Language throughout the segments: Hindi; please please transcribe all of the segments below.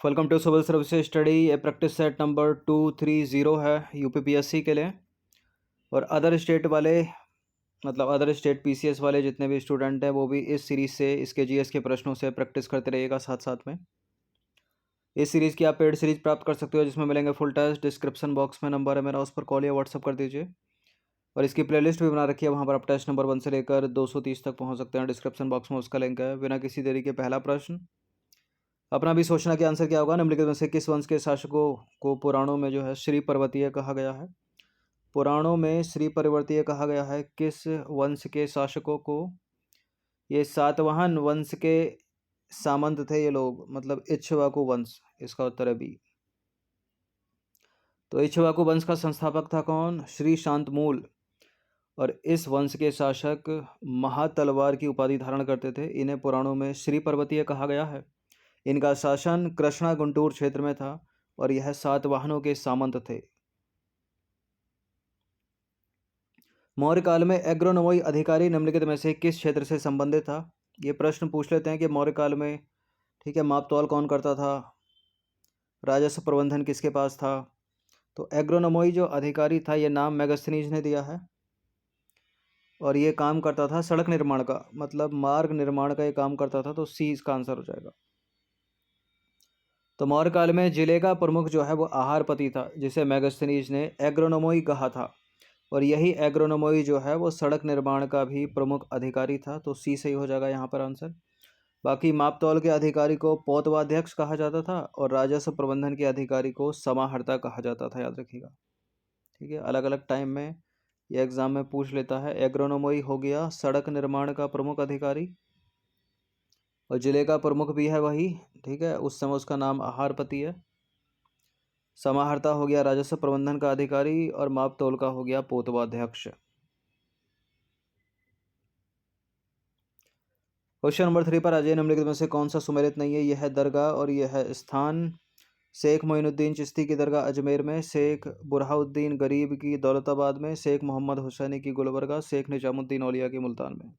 Welcome to civil services study. ये प्रैक्टिस सेट नंबर 230 है यूपीपीएससी के लिए। और अदर स्टेट वाले मतलब अदर स्टेट पीसीएस वाले जितने भी स्टूडेंट हैं वो भी इस सीरीज़ से इसके जीएस के प्रश्नों से प्रैक्टिस करते रहिएगा साथ साथ में। इस सीरीज़ की आप पेड सीरीज़ प्राप्त कर सकते हो जिसमें मिलेंगे फुल टेस्ट। डिस्क्रिप्शन बॉक्स में नंबर है मेरा, उस पर कॉल या व्हाट्सअप कर दीजिए। और इसकी प्लेलिस्ट भी बना रखी है, वहाँ पर आप टेस्ट नंबर 1 से लेकर 230 तक पहुँच सकते हैं। डिस्क्रिप्शन बॉक्स में उसका लिंक है। बिना किसी देरी के पहला प्रश्न, अपना भी सोचना कि आंसर क्या होगा। निम्नलिखित में से किस वंश के शासकों को पुराणों में जो है श्री पर्वतीय कहा गया है? पुराणों में श्री पर्वतीय कहा गया है किस वंश के शासकों को? ये सातवाहन वंश के सामंत थे ये लोग, मतलब इक्ष्वाकु वंश। इसका उत्तर है बी। तो इक्ष्वाकु वंश का संस्थापक था कौन? श्री शांतमूल। और इस वंश के शासक महातलवार की उपाधि धारण करते थे। इन्हें पुराणों में श्री पर्वतीय कहा गया है। इनका शासन कृष्णा गुंटूर क्षेत्र में था और यह सातवाहनों के सामंत थे। मौर्य काल में एग्रोनोमोई अधिकारी निम्नलिखित में से किस क्षेत्र से संबंधित था? ये प्रश्न पूछ लेते हैं कि मौर्य काल में, ठीक है, मापतौल कौन करता था, राजस्व प्रबंधन किसके पास था? तो एग्रोनोमोई जो अधिकारी था, ये नाम मेगास्थनीज ने दिया है। और ये काम करता था सड़क निर्माण का, मतलब मार्ग निर्माण का ये काम करता था। तो सी इसका आंसर हो जाएगा। तो मौर्य काल में जिले का प्रमुख जो है वो आहारपति था, जिसे मेगास्थनीज ने एग्रोनोमोई कहा था। और यही एग्रोनोमोई जो है वो सड़क निर्माण का भी प्रमुख अधिकारी था। तो सी सही हो जाएगा यहाँ पर आंसर। बाकी मापतौल के अधिकारी को पौतवाध्यक्ष कहा जाता था और राजस्व प्रबंधन के अधिकारी को समाहर्ता कहा जाता था, याद रखिएगा। ठीक है, अलग अलग टाइम में ये एग्जाम में पूछ लेता है। एग्रोनोमोई हो गया सड़क निर्माण का प्रमुख अधिकारी और जिले का प्रमुख भी है वही। ठीक है, उस समय उसका नाम आहारपति है। समाहर्ता हो गया राजस्व प्रबंधन का अधिकारी और मापतौल का हो गया पोतवाध्यक्ष। क्वेश्चन नंबर 3 पर आ जाइए। निम्नलिखित में से कौन सा सुमेलित नहीं है? यह है दरगाह और यह है स्थान। शेख मोइनुद्दीन चिश्ती की दरगाह अजमेर में, शेख बुरहाउद्दीन गरीब की दौलताबाद में, शेख मोहम्मद हुसैनी की गुलबर्गा, शेख निजामुद्दीन औलिया की मुल्तान में।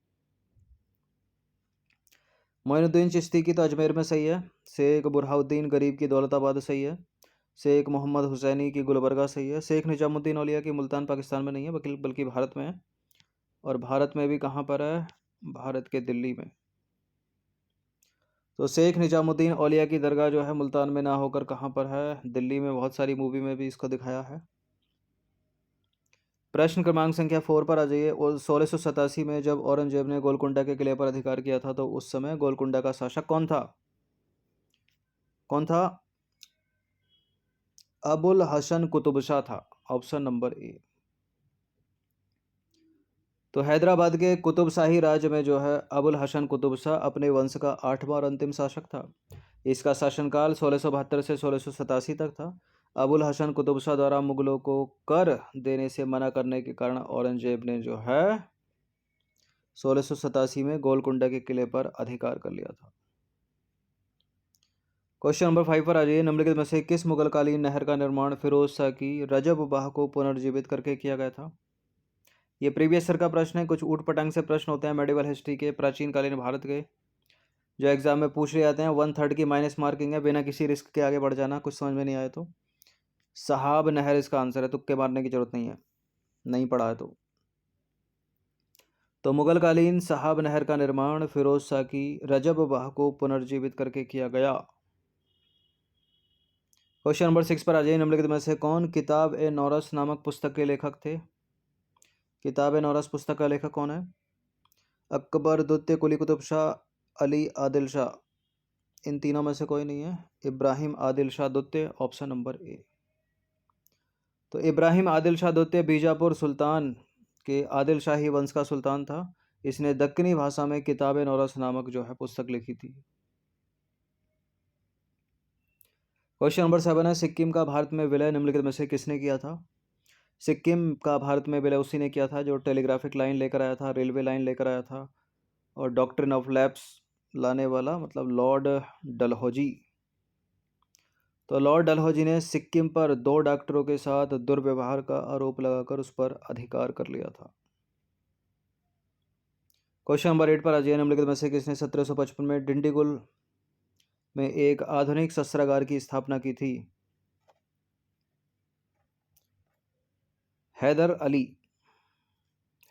मोइनुद्दीन चिश्ती की तो अजमेर में सही है। शेख बुरहाउद्दीन गरीब की दौलताबाद सही है। शेख मोहम्मद हुसैनी की गुलबर्गा सही है। शेख निजामुद्दीन औलिया की मुल्तान पाकिस्तान में नहीं है, बल्कि भारत में है। और भारत में भी कहाँ पर है? भारत के दिल्ली में। तो शेख निजामुद्दीन औलिया की दरगाह जो है मुल्तान में ना होकर कहाँ पर है? दिल्ली में। बहुत सारी मूवी में भी इसको दिखाया है। प्रश्न क्रमांक संख्या 4 पर आ जाइए। और 1687 में जब औरंगजेब ने गोलकुंडा के किले पर अधिकार किया था तो उस समय गोलकुंडा का शासक कौन था? कौन था? अबुल हसन कुतुब शाह था। Option number A. तो हैदराबाद के कुतुब शाही राज्य में जो है अबुल हसन कुतुब शाह अपने वंश का 8वां और अंतिम शासक था। इसका शासनकाल 1672 से 1687 तक था। अबुल हसन कुतुब शाह द्वारा मुगलों को कर देने से मना करने के कारण औरंगजेब ने जो है 1687 में गोलकुंडा के किले पर अधिकार कर लिया था। क्वेश्चन नंबर 5 पर आ जाइए। निम्नलिखित में से किस मुगलकालीन नहर का निर्माण फिरोज शाह की रजब बाह को पुनर्जीवित करके किया गया था? ये प्रीवियस ईयर का प्रश्न है। कुछ ऊट पटांग से प्रश्न होते हैं मेडिवल हिस्ट्री के, प्राचीन कालीन भारत के, जो एग्जाम में पूछ लिए जाते हैं। 1/3 की माइनस मार्किंग है, बिना किसी रिस्क के आगे बढ़ जाना कुछ समझ में नहीं आए तो। सहाब नहर इसका आंसर है, तुक्के मारने की जरूरत नहीं है, नहीं पढ़ा है तो मुगलकालीन सहाब नहर का निर्माण फिरोज शाह की रजब बाह को पुनर्जीवित करके किया गया। क्वेश्चन नंबर 6 पर आ जाइए। निम्नलिखित में से कौन किताब ए नौरस नामक पुस्तक के लेखक थे? किताब ए नौरस पुस्तक का लेखक कौन है? अकबर, द्वितीय कुली कुतुब शाह, अली आदिल शाह। इन तीनों में से कोई नहीं है। इब्राहिम आदिल शाह द्वितीय, ऑप्शन नंबर ए। तो इब्राहिम आदिल शाह द्वितीय बीजापुर सुल्तान के आदिल शाही वंश का सुल्तान था। इसने दक्कनी भाषा में किताब ए नौरस नामक जो है पुस्तक लिखी थी। क्वेश्चन नंबर 7 है। सिक्किम का भारत में विलय निम्नलिखित में से किसने किया था? सिक्किम का भारत में विलय उसी ने किया था जो टेलीग्राफिक लाइन लेकर आया था, रेलवे लाइन लेकर आया था और डॉक्ट्रिन ऑफ लैप्स लाने वाला, मतलब लॉर्ड डलहौजी। तो लॉर्ड डलहौजी ने सिक्किम पर 2 डॉक्टरों के साथ दुर्व्यवहार का आरोप लगाकर उस पर अधिकार कर लिया था। क्वेश्चन नंबर 8 पर आ जाइए। निम्नलिखित में से किसने 1755 में डिंडीगुल में एक आधुनिक शस्त्रागार की स्थापना की थी? Haidar Ali.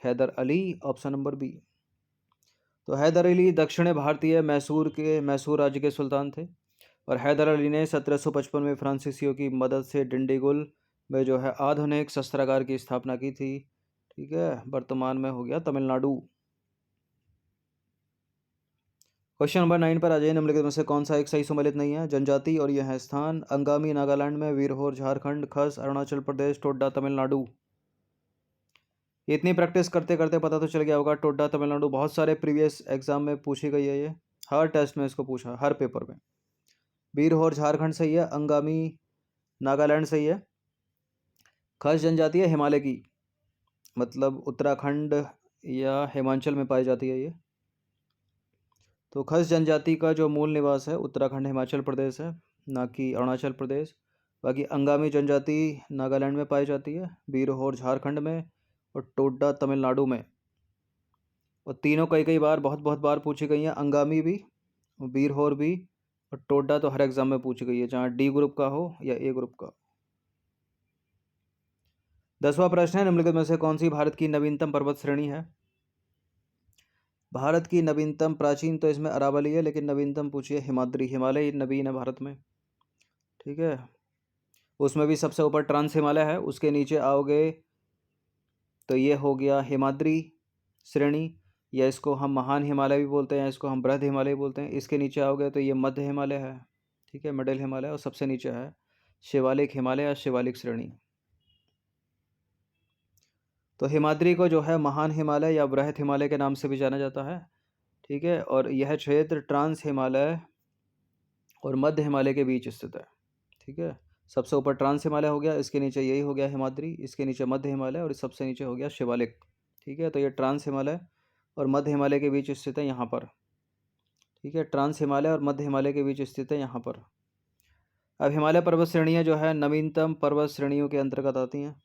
Haidar Ali, option number B. तो हैदर अली दक्षिण भारतीय मैसूर राज्य के सुल्तान थे और हैदर अली ने 1755 में फ्रांसीसियों की मदद से डिंडीगुल में जो है आधुनिक शस्त्रागार की स्थापना की थी। ठीक है, वर्तमान में हो गया तमिलनाडु। क्वेश्चन नंबर 9 पर आ जाइए। निम्नलिखित में से कौन सा एक सही सम्मिलित नहीं है? जनजाति और यह है स्थान: अंगामी नागालैंड में, वीरहोर झारखंड, खस अरुणाचल प्रदेश, टोडा तमिलनाडु। इतनी प्रैक्टिस करते करते पता तो चल गया होगा, टोडा तमिलनाडु बहुत सारे प्रीवियस एग्जाम में पूछी गई है, ये हर टेस्ट में इसको पूछा, हर पेपर में। वीरहोर झारखंड सही है, अंगामी नागालैंड सही है। खस जनजाति है हिमालय की, मतलब उत्तराखंड या हिमाचल में पाई जाती है ये। तो खस जनजाति का जो मूल निवास है उत्तराखंड हिमाचल प्रदेश है, ना कि अरुणाचल प्रदेश। बाकी अंगामी जनजाति नागालैंड में पाई जाती है, वीरहोर झारखंड में और टोडा तमिलनाडु में। और तीनों कई कई बार बहुत बहुत बार पूछी गई हैं, अंगामी भी, वीरहोर भी और टोडा तो हर एग्जाम में पूछी गई है, चाहे डी ग्रुप का हो या ए ग्रुप का। 10वां प्रश्न है, निम्नलिखित में से कौन सी भारत की नवीनतम पर्वत श्रेणी है? भारत की नवीनतम, प्राचीन तो इसमें अरावली है, लेकिन नवीनतम पूछिए हिमाद्री, हिमालय नवीन है भारत में। ठीक है, उसमें भी सबसे ऊपर ट्रांस हिमालय है, उसके नीचे आओगे तो ये हो गया हिमाद्री श्रेणी, या इसको हम महान हिमालय भी बोलते हैं, इसको हम बृहद हिमालय बोलते हैं। इसके नीचे आओगे तो ये मध्य हिमालय है, ठीक है, मिडिल हिमालय, और सबसे नीचे है शिवालिक हिमालय या शिवालिक श्रेणी। तो हिमाद्री को जो है महान हिमालय या बृहद हिमालय के नाम से भी जाना जाता है। ठीक है, और यह क्षेत्र ट्रांस हिमालय और मध्य हिमालय के बीच स्थित है। ठीक है, सबसे ऊपर ट्रांस हिमालय हो गया, इसके नीचे यही हो गया हिमाद्री, इसके नीचे मध्य हिमालय और सबसे नीचे हो गया शिवालिक। ठीक है, तो ये ट्रांस हिमालय और मध्य हिमालय के बीच स्थित है यहाँ पर। ठीक है, ट्रांस हिमालय और मध्य हिमालय के बीच स्थित है यहाँ पर। अब हिमालय पर्वत श्रेणियाँ जो है नवीनतम पर्वत श्रेणियों के अंतर्गत आती हैं।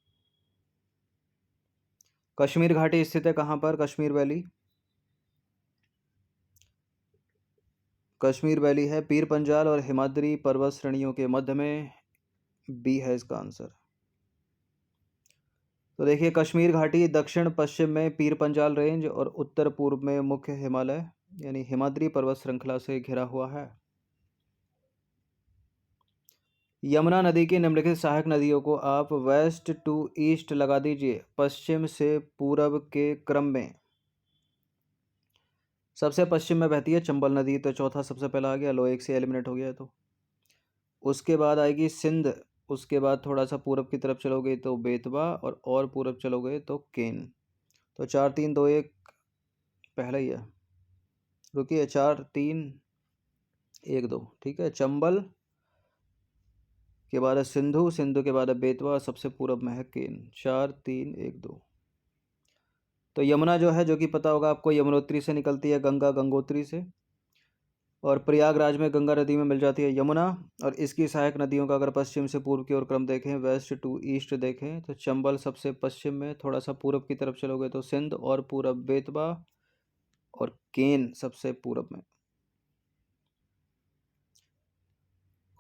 कश्मीर घाटी स्थित है कहाँ पर? कश्मीर वैली, कश्मीर वैली है पीर पंजाल और हिमाद्री पर्वत श्रेणियों के मध्य में, बी है इसका आंसर। तो देखिए, कश्मीर घाटी दक्षिण पश्चिम में पीर पंजाल रेंज और उत्तर पूर्व में मुख्य हिमालय यानी हिमाद्री पर्वत श्रृंखला से घिरा हुआ है। यमुना नदी की निम्नलिखित सहायक नदियों को आप वेस्ट टू ईस्ट लगा दीजिए, पश्चिम से पूर्व के क्रम में। सबसे पश्चिम में बहती है चंबल नदी, तो चौथा सबसे पहला आ गया, लो एक से एलिमिनेट हो गया। तो उसके बाद आएगी सिंध, उसके बाद थोड़ा सा पूर्व की तरफ चलोगे तो बेतवा, और पूर्व चलोगे तो केन। तो 4 3 2 1 पहला ही है, रुकिए, 4 3 1 2। ठीक है, चंबल के बाद है सिंधु, सिंधु के बाद है बेतवा, सबसे पूर्व में है केन। 4 3 1 2। तो यमुना जो है, जो कि पता होगा आपको, यमुनोत्री से निकलती है, गंगा गंगोत्री से, और प्रयागराज में गंगा नदी में मिल जाती है यमुना। और इसकी सहायक नदियों का अगर पश्चिम से पूर्व की ओर क्रम देखें, वेस्ट टू ईस्ट देखें, तो चंबल सबसे पश्चिम में, थोड़ा सा पूर्व की तरफ चलोगे तो सिंध, और पूर्व बेतवा, और केन सबसे पूर्व में।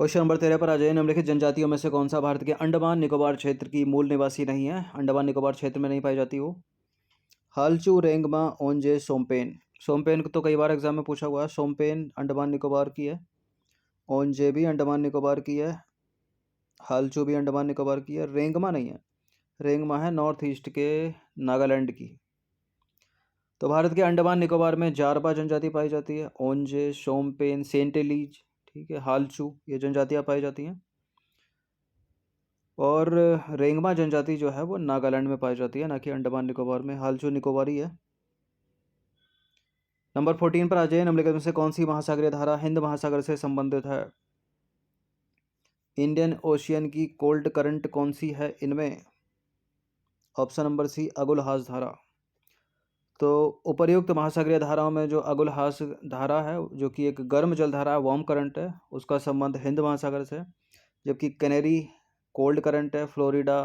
क्वेश्चन नंबर 13 पर आ जाइए। निम्नलिखित जनजातियों में से कौन सा भारत के अंडमान निकोबार क्षेत्र की मूल निवासी नहीं है? अंडमान निकोबार क्षेत्र में नहीं पाई जाती वो। हालचू, रेंगमा, ओंजे, सोमपेन। सोमपेन को तो कई बार एग्जाम में पूछा हुआ है, सोमपेन अंडमान निकोबार की है, ओंजे भी अंडमान निकोबार की है, हालचू भी अंडमान निकोबार की है, रेंगमा नहीं है, रेंगमा है नॉर्थ ईस्ट के नागालैंड की। तो भारत के अंडमान निकोबार में जारबा जनजाति पाई जाती है, ओंजे, सोमपेन, सेंटेलीज, ठीक है, हालचू, ये जनजातियाँ पाई जाती हैं। और रेंगमा जनजाति जो है वो नागालैंड में पाई जाती है, ना कि अंडमान निकोबार में। हालचू निकोबारी है। नंबर 14 पर आ जाइए। निम्नलिखित में से कौन सी महासागरीय धारा हिंद महासागर से संबंधित है? इंडियन ओशियन की कोल्ड करंट कौन सी है इनमें? ऑप्शन नंबर सी, अगुलहास धारा। तो उपर्युक्त महासागरीय धाराओं में जो अगुलहास धारा है, जो कि एक गर्म जल धारा है, वार्म करंट है, उसका संबंध हिंद महासागर से। जबकि कैनेरी कोल्ड करंट है, फ्लोरिडा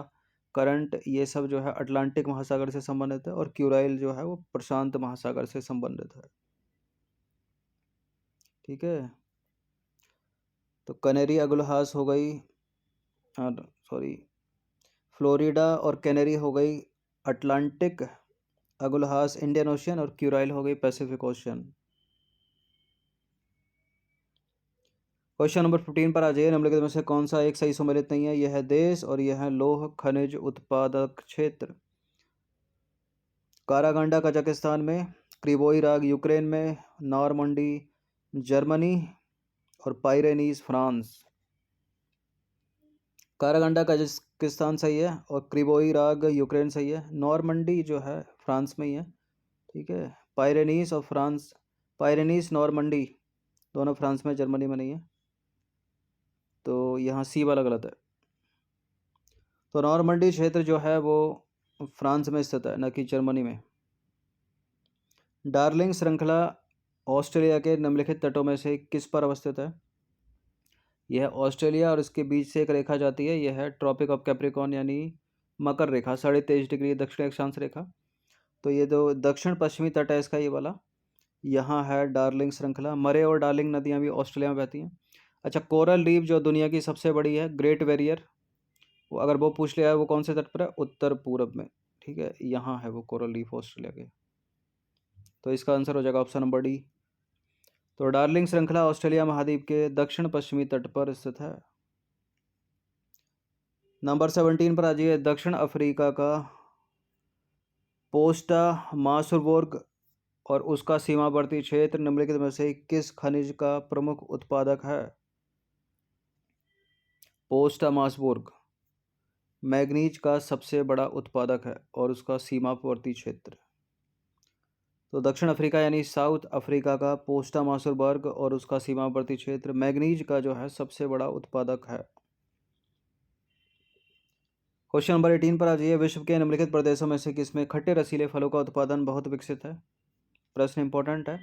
करंट, ये सब जो है अटलांटिक महासागर से संबंधित है, और क्यूराइल जो है वो प्रशांत महासागर से संबंधित है। ठीक है, तो कैनरी अगुलहास हो गई, और सॉरी फ्लोरिडा और कैनरी हो गई अटलांटिक, अगुलहास इंडियन ओशियन, और क्यूराइल हो गई पैसिफिक ओशियन। क्वेश्चन नंबर 15 पर आ जाइए। निम्नलिखित में से कौन सा एक सही सम्मिलित नहीं है? यह है देश और यह है लौह खनिज उत्पादक क्षेत्र। कारागंडा कजाकिस्तान में, क्रिवोई राग यूक्रेन में, नॉर्मंडी जर्मनी और पाइरेनीज फ्रांस। कारागंडा कजाकिस्तान सही है और क्रिवोई राग यूक्रेन सही है। नॉर्मंडी जो है फ्रांस में ही है, ठीक है। पाइरेनीस और फ्रांस, पाइरेनीस नॉर्मंडी दोनों फ्रांस में, जर्मनी में नहीं है, तो यहाँ सी वाला गलत है। तो नॉर्मंडी क्षेत्र जो है वो फ्रांस में स्थित है, न कि जर्मनी में। डार्लिंग श्रृंखला ऑस्ट्रेलिया के निम्नलिखित तटों में से किस पर अवस्थित है? यह ऑस्ट्रेलिया और इसके बीच से एक रेखा जाती है, यह है ट्रॉपिक ऑफ कैप्रिकॉर्न यानी मकर रेखा, 23.5 डिग्री दक्षिण अक्षांश रेखा। तो ये जो दक्षिण पश्चिमी तट है इसका, ये वाला यहाँ है डार्लिंग श्रृंखला। मरे और डार्लिंग नदियाँ भी ऑस्ट्रेलिया में बहती हैं। अच्छा, कोरल रीफ जो दुनिया की सबसे बड़ी है, ग्रेट बैरियर, वो अगर वो पूछ लिया है वो कौन से तट पर है? उत्तर पूरब में, ठीक है। यहाँ है वो कोरल रीफ ऑस्ट्रेलिया के। तो इसका आंसर हो जाएगा ऑप्शन नंबर डी। तो डार्लिंग श्रृंखला ऑस्ट्रेलिया महाद्वीप के दक्षिण पश्चिमी तट पर स्थित है। नंबर 17 पर आ जाइए। दक्षिण अफ्रीका का पोस्टा मासुरबोर्ग और उसका सीमावर्ती क्षेत्र निम्नलिखित में से किस खनिज का प्रमुख उत्पादक है? पोस्टा मासबोर्ग मैग्नीज का सबसे बड़ा उत्पादक है और उसका सीमावर्ती क्षेत्र। तो दक्षिण अफ्रीका यानी साउथ अफ्रीका का पोस्टा मासुरबर्ग और उसका सीमावर्ती क्षेत्र मैग्नीज का जो है सबसे बड़ा उत्पादक है। क्वेश्चन नंबर 18 पर आ जाइए। विश्व के निम्नलिखित प्रदेशों में से किसमें खट्टे रसीले फलों का उत्पादन बहुत विकसित है? प्रश्न इंपॉर्टेंट है।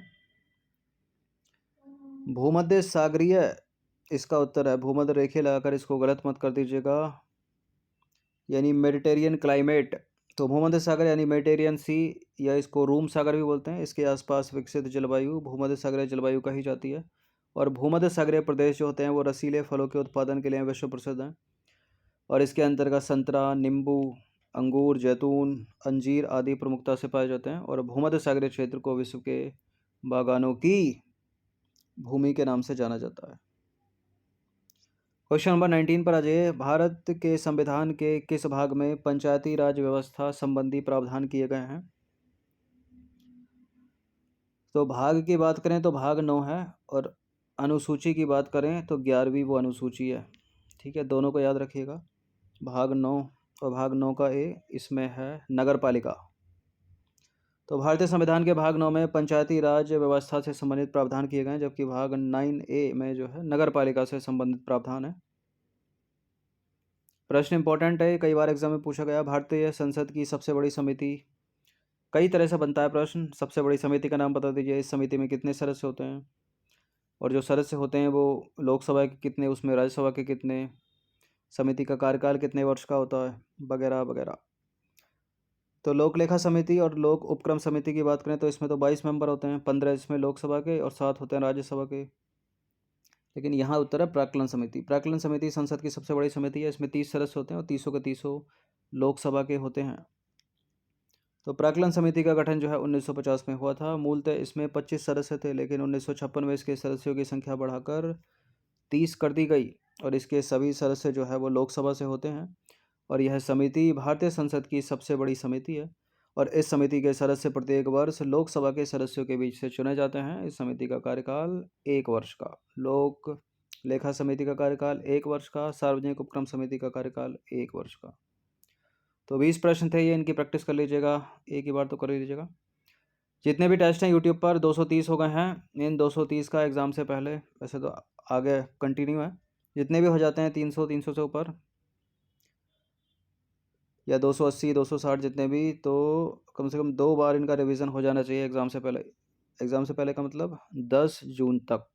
भूमध्य सागरीय इसका उत्तर है। भूमध्य रेखा लगाकर इसको गलत मत कर दीजिएगा, यानी मेडिटेरियन क्लाइमेट। तो भूमध्य सागर यानी मेडिटेरियन सी, या इसको रूम सागर भी बोलते हैं, इसके आसपास विकसित जलवायु भूमध्य सागरीय जलवायु कही जाती है। और भूमध्य सागरीय प्रदेश जो होते हैं वो रसीले फलों के उत्पादन के लिए विश्व प्रसिद्ध हैं। और इसके अंतर्गत संतरा, नींबू, अंगूर, जैतून, अंजीर आदि प्रमुखता से पाए जाते हैं। और भूमध्य सागरीय क्षेत्र को विश्व के बागानों की भूमि के नाम से जाना जाता है। क्वेश्चन नंबर 19 पर आ जाइए। भारत के संविधान के किस भाग में पंचायती राज व्यवस्था संबंधी प्रावधान किए गए हैं? तो भाग की बात करें तो भाग 9 है, और अनुसूची की बात करें तो 11वीं वो अनुसूची है, ठीक है। दोनों को याद रखिएगा, भाग 9 और भाग 9 का ए इसमें है नगर पालिका। तो भारतीय संविधान के भाग 9 में पंचायती राज व्यवस्था से संबंधित प्रावधान किए गए हैं, जबकि भाग 9A में जो है नगर पालिका से संबंधित प्रावधान है। प्रश्न इंपॉर्टेंट है, कई बार एग्जाम में पूछा गया। भारतीय संसद की सबसे बड़ी समिति, कई तरह से बनता है प्रश्न। सबसे बड़ी समिति का नाम बता दीजिए। इस समिति में कितने सदस्य होते हैं, और जो सदस्य होते हैं वो लोकसभा के कितने, उसमें राज्यसभा के कितने, समिति का कार्यकाल कितने वर्ष का होता है, वगैरह वगैरह। तो लोक लेखा समिति और लोक उपक्रम समिति की बात करें तो इसमें तो 22 मेंबर होते हैं, 15 इसमें लोकसभा के और 7 होते हैं राज्यसभा के। लेकिन यहाँ उत्तर है प्राक्कलन समिति। प्राक्कलन समिति संसद की सबसे बड़ी समिति है। इसमें 30 सदस्य होते हैं और 30 के 30 लोकसभा के होते हैं। तो प्राक्कलन समिति का गठन जो है 1950 में हुआ था। मूलतः इसमें 25 सदस्य थे, लेकिन 1956 में इसके सदस्यों की संख्या बढ़ाकर 30 कर दी गई, और इसके सभी सदस्य जो है वो लोकसभा से होते हैं। और यह समिति भारतीय संसद की सबसे बड़ी समिति है, और इस समिति के सदस्य प्रत्येक वर्ष लोकसभा के सदस्यों के बीच से चुने जाते हैं। इस समिति का कार्यकाल 1 वर्ष का, लोक लेखा समिति का कार्यकाल 1 वर्ष का, सार्वजनिक उपक्रम समिति का कार्यकाल 1 वर्ष का। तो 20 प्रश्न थे ये, इनकी प्रैक्टिस कर लीजिएगा, एक ही बार तो कर लीजिएगा। जितने भी टेस्ट हैं यूट्यूब पर 230 हो गए हैं। इन 230 का एग्ज़ाम से पहले, वैसे तो आगे कंटिन्यू है, जितने भी हो जाते हैं 300 से ऊपर या 280 260 जितने भी, तो कम से कम 2 बार इनका रिवीजन हो जाना चाहिए एग्ज़ाम से पहले। एग्ज़ाम से पहले का मतलब 10 जून तक।